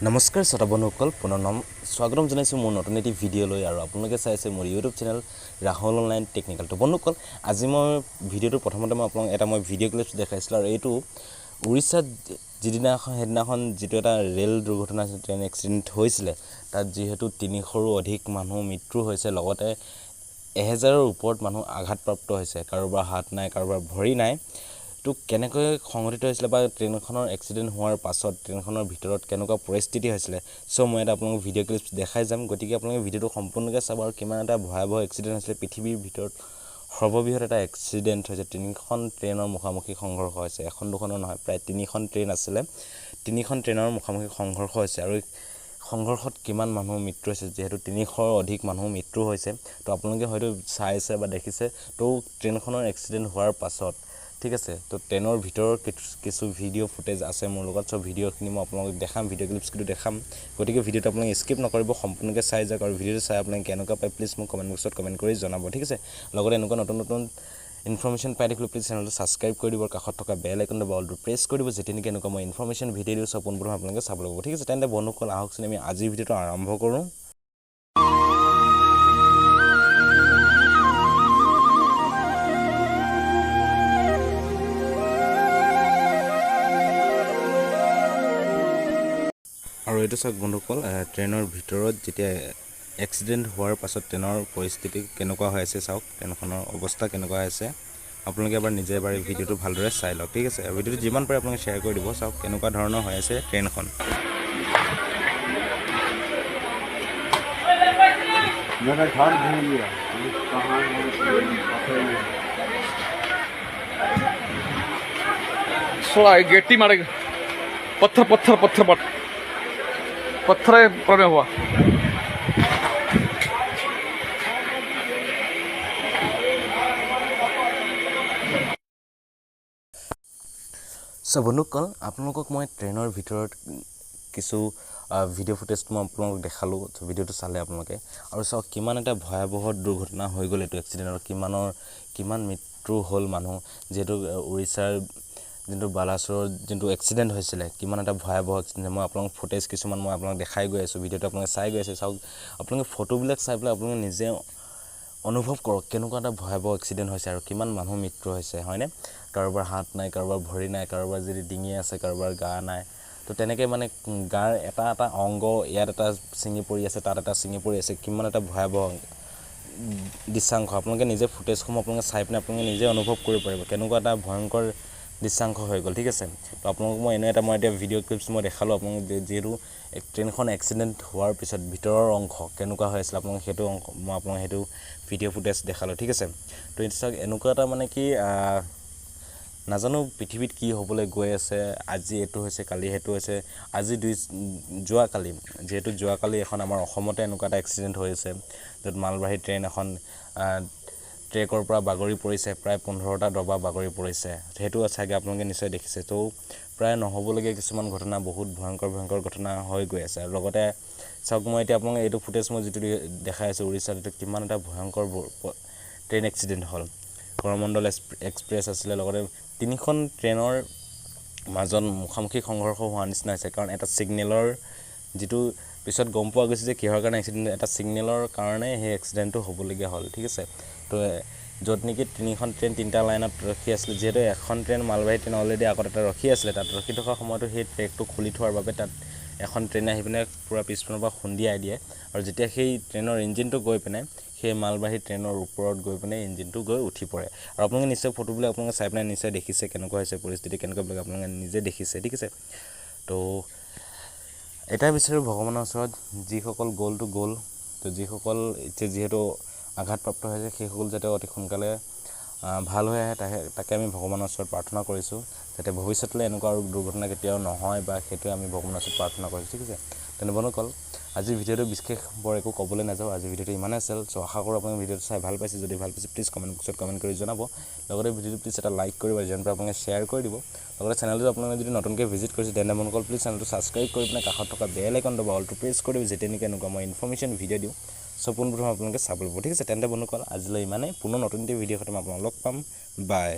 নমস্কাৰ শ্ৰোতা বন্ধুসকল পুনৰ স্বাগতম জনাইছোঁ মোৰ নতুন এটি ভিডিঅ' লৈ আৰু আপোনালোকে চাই আছে মোৰ YouTube channel Rahul online technical. তো বন্ধুসকল আজি মই ভিডিঅ'টো প্ৰথমতে মই আপোনাক এটা ভিডিঅ' ক্লিপছ দেখাইছিলোঁ আৰু এইটো উৰিষ্যাত সেইদিনাখন যিটো এটা ৰেল দুৰ্ঘটনা ট্ৰেইন এক্সিডেণ্ট হৈছিলে তাত যিহেতু ৩০০ৰো অধিক মানুহ মৃত্যু হৈছে, লগতে ১,০০০ৰ ওপৰত মানুহ আঘাতপ্ৰাপ্ত হৈছে, কাৰোবাৰ হাত নাই, কাৰোবাৰ ভৰি নাই। তো কেনেকৈ সংঘটিত হৈছিলে বা ট্ৰেইনখনৰ এক্সিডেণ্ট হোৱাৰ পাছত ট্ৰেইনখনৰ ভিতৰত কেনেকুৱা পৰিস্থিতি হৈছিলে, মই এটা আপোনালোক ভিডিঅ' ক্লিপছ দেখাই যাম। গতিকে আপোনালোকে ভিডিঅ'টো সম্পূৰ্ণকৈ চাব আৰু কিমান এটা ভয়াৱহ এক্সিডেণ্ট হৈছিলে। পৃথিৱীৰ ভিতৰত সৰ্ববৃহৎ এটা এক্সিডেণ্ট হৈছে, ৩খন ট্ৰেইনৰ মুখামুখি সংঘৰ্ষ হৈছে, এখন দুখনৰ নহয়, প্ৰায় ৩খন ট্ৰেইন আছিলে, ৩খন ট্ৰেইনৰ মুখামুখি সংঘৰ্ষ হৈছে আৰু সংঘৰ্ষত কিমান মানুহৰ মৃত্যু হৈছে, যিহেতু ৩০০ৰ অধিক মানুহৰ মৃত্যু হৈছে। তো আপোনালোকে হয়তো চাইছে বা দেখিছে। তো ট্ৰেইনখনৰ এক্সিডেণ্ট হোৱাৰ পাছত ঠিক আছে, তো ট্ৰেইনৰ ভিতৰৰ কিছু ভিডিঅ' ফুটেজ আছে মোৰ লগত। ভিডিঅ'খিনি মই আপোনালোকক দেখাম, ভিডিঅ' ক্লিপছখিনি দেখাম। গতিকে ভিডিঅ'টো আপোনালোকে স্কিপ নকৰিব, সম্পূৰ্ণকৈ চাই যাওক আৰু ভিডিঅ'টো চাই আপোনালোকে কেনেকুৱা পায় প্লিজ মোক কমেণ্ট বক্সত কমেণ্ট কৰি জনাব, ঠিক আছে। লগতে এনেকুৱা নতুন নতুন ইনফৰ্মেশ্যন পাই দেখিলে প্লিজ চেনেলটো ছাবস্ক্ৰাইব কৰি দিব, কাষত থকা বেল আইকনটো বা অলটো প্ৰেছ কৰি দিব, যেতিয়া নেকি এনেকুৱা মই ইনফৰ্মেশ্যন ভিডিঅ' দিওঁ পোনপ্ৰথমে আপোনালোকে চাব লাগিব, ঠিক আছে। তেন্তে বন্ধুসকল আহকচোন আমি আজিৰ ভিডিঅ'টো আৰম্ভ কৰোঁ। আৰু এইটো চাওক বন্ধুসকল, ট্ৰেইনৰ ভিতৰত যেতিয়া এক্সিডেণ্ট হোৱাৰ পাছত ট্ৰেইনৰ পৰিস্থিতি কেনেকুৱা হৈ আছে চাওক, ট্ৰেইনখনৰ অৱস্থা কেনেকুৱা হৈ আছে। আপোনালোকে এবাৰ নিজে এবাৰ এই ভিডিঅ'টো ভালদৰে চাই লওক, ঠিক আছে। আৰু ভিডিঅ'টো যিমান পাৰে আপোনালোকে শ্বেয়াৰ কৰি দিব। চাওক কেনেকুৱা ধৰণৰ হৈ আছে ট্ৰেইনখন। गेटी मारे पत्थर पत्थर पत्थर पत्थर प्रॉब्लम हुआ। বন্ধুসকল আপোনালোকক মই ট্ৰেইনৰ ভিতৰত কিছু ভিডিঅ' ফুটেজ মই আপোনালোকক দেখালোঁ। ভিডিঅ'টো চালে আপোনালোকে আৰু চাওক কিমান এটা ভয়াৱহ দুৰ্ঘটনা হৈ গ'ল এইটো এক্সিডেণ্টৰ, কিমান মৃত্যু হ'ল মানুহ। যিহেতু উৰিষ্যাৰ যোনটো বালাচৰৰ যোনটো এক্সিডেণ্ট হৈছিলে, কিমান এটা ভয়াৱহ এক্সিডেণ্ট। মই আপোনালোক ফুটেজ কিছুমান মই আপোনালোক দেখাই গৈ আছোঁ, ভিডিঅ'টো আপোনালোকে চাই গৈ আছে। চাওক আপোনালোকে ফটোবিলাক চাই পেলাই আপোনালোকে নিজে অনুভৱ কৰক কেনেকুৱা এটা ভয়াৱহ এক্সিডেণ্ট হৈছে আৰু কিমান মানুহ মৃত্যু হৈছে, হয়নে। কাৰোবাৰ হাত নাই, কাৰোবাৰ ভৰি নাই, কাৰোবাৰ যদি ডিঙি আছে, কাৰোবাৰ গা নাই। তো তেনেকৈ মানে গাৰ এটা এটা অংগ ইয়াত এটা ছিঙি পৰি আছে, তাত এটা ছিঙি পৰি আছে, কিমান এটা ভয়াৱহ দৃশ্যাংশ। আপোনালোকে নিজে ফুটেজসমূহ আপোনালোকে চাই পিনে আপোনালোকে নিজে অনুভৱ কৰিব পাৰিব কেনেকুৱা এটা ভয়ংকৰ দৃশ্যাংশ হৈ গ'ল, ঠিক আছে। তো আপোনালোকক মই এতিয়া ভিডিঅ' ক্লিপছ মই দেখালোঁ আপোনালোক, যিহেতু ট্ৰেইনখন এক্সিডেণ্ট হোৱাৰ পিছত ভিতৰৰ অংশ কেনেকুৱা হৈ আছিলে আপোনালোক সেইটো মই আপোনাক সেইটো ভিডিঅ' ফুটেজ দেখালোঁ, ঠিক আছে। তো এইটো চাওক এনেকুৱা এটা মানে কি নাজানো পৃথিৱীত কি হ'বলৈ গৈ আছে। আজি এইটো হৈছে, কালি সেইটো হৈছে। আজি যোৱাকালি এখন আমাৰ অসমতে এনেকুৱা এটা এক্সিডেণ্ট হৈ আছে, য'ত মালবাহী ট্ৰেইন এখন ট্ৰেকৰ পৰা বাগৰি পৰিছে, প্ৰায় 15টা ডবা বাগৰি পৰিছে। সেইটো চাগে আপোনালোকে নিশ্চয় দেখিছে। তো প্ৰায় নহ'বলগীয়া কিছুমান ঘটনা, বহুত ভয়ংকৰ ঘটনা হৈ গৈ আছে। আৰু লগতে চাওক মই এতিয়া আপোনালোকে এইটো ফুটেজ মই যিটো দেখাই আছোঁ উৰিষ্যাত, এইটো কিমান এটা ভয়ংকৰ ট্ৰেইন এক্সিডেণ্ট হ'ল। coromandel এক্সপ্ৰেছ আছিলে, লগতে 3খন ট্ৰেইনৰ মাজত মুখামুখি সংঘৰ্ষ হোৱাৰ নিচিনা হৈছে। কাৰণ এটা ছিগনেলৰ যিটো পিছত গম পোৱা গৈছে যে কিহৰ কাৰণে এক্সিডেণ্ট, এটা ছিগনেলৰ কাৰণে সেই এক্সিডেণ্টটো হ'বলগীয়া হ'ল, ঠিক আছে। তো য'ত নেকি 3খন ট্ৰেইন 3টা লাইনত ৰখি আছিলে, যিহেতু এখন ট্ৰেইন মালবাহী ট্ৰেইন অলৰেডি আগত এটা ৰখি আছিলে, তাত ৰখি থকা সময়তো সেই ট্ৰেকটো খুলি থোৱাৰ বাবে তাত এখন ট্ৰেইন আহি পিনে পূৰা পিছপিনৰ পৰা খুন্দিয়াই দিয়ে। আৰু যেতিয়া সেই ট্ৰেইনৰ ইঞ্জিনটো গৈ পিনে সেই মালবাহী ট্ৰেইনৰ ওপৰত গৈ পিনে ইঞ্জিনটো গৈ উঠি পৰে। আৰু আপোনালোকে নিশ্চয় ফটোবিলাক আপোনালোকে চাই পিনে নিশ্চয় দেখিছে কেনেকুৱা হৈছে পৰিস্থিতি, কেনেকুৱাবিলাক আপোনালোকে নিজে দেখিছে, ঠিক আছে। তো এটাই বিচাৰোঁ ভগৱানৰ ওচৰত, যিসকল গ'লটো গ'ল, তো যিসকল এতিয়া যিহেতু আঘাতপ্ৰাপ্ত হৈছে সেইসকল যাতে অতি সোনকালে ভাল হৈ আহে, তাকে আমি ভগৱানৰ ওচৰত প্ৰাৰ্থনা কৰিছোঁ, যাতে ভৱিষ্যতলৈ এনেকুৱা আৰু দুৰ্ঘটনা কেতিয়াও নহয়, বা সেইটোৱে আমি ভগৱানৰ ওচৰত প্ৰাৰ্থনা কৰিছোঁ, ঠিক আছে। তেনে বন্ধুসকল আজিৰ ভিডিঅ'টো বিশেষ বৰ একো ক'বলৈ নাযাওঁ, আজিৰ ভিডিঅ'টো ইমানেই আছিল। আশা কৰোঁ আপোনালোকে ভিডিঅ'টো চাই ভাল পাইছে। যদি ভাল পাইছে প্লিজ কমেণ্ট বক্সত কমেণ্ট কৰি জনাব। লগতে ভিডিঅ'টো প্লিজ এটা লাইক কৰিব, যিমান পাৰে আপোনালোকে শ্বেয়াৰ কৰি দিব। লগতে চেনেলটো আপোনালোকে যদি নতুনকৈ ভিজিট কৰিছে তেন্তে বন্ধুসকল প্লিজ চেনেলটো ছাবস্ক্ৰাইব কৰি পিনে কাষত থকা বেল আইকনটো বা অলটো প্ৰেছ কৰি দিব, যেতিয়া নেকি এনেকুৱা মই ইনফৰ্মেশ্যন ভিডিঅ' দিওঁ পোনপ্ৰথমে আপোনালোকে চাব লাগিব, ঠিক আছে। তেন্তে বন্ধুসকল আজিলৈ ইমানেই, পুনৰ নতুন ভিডিঅ' সৈতে মই আপোনালোকক লগ পাম, বাই।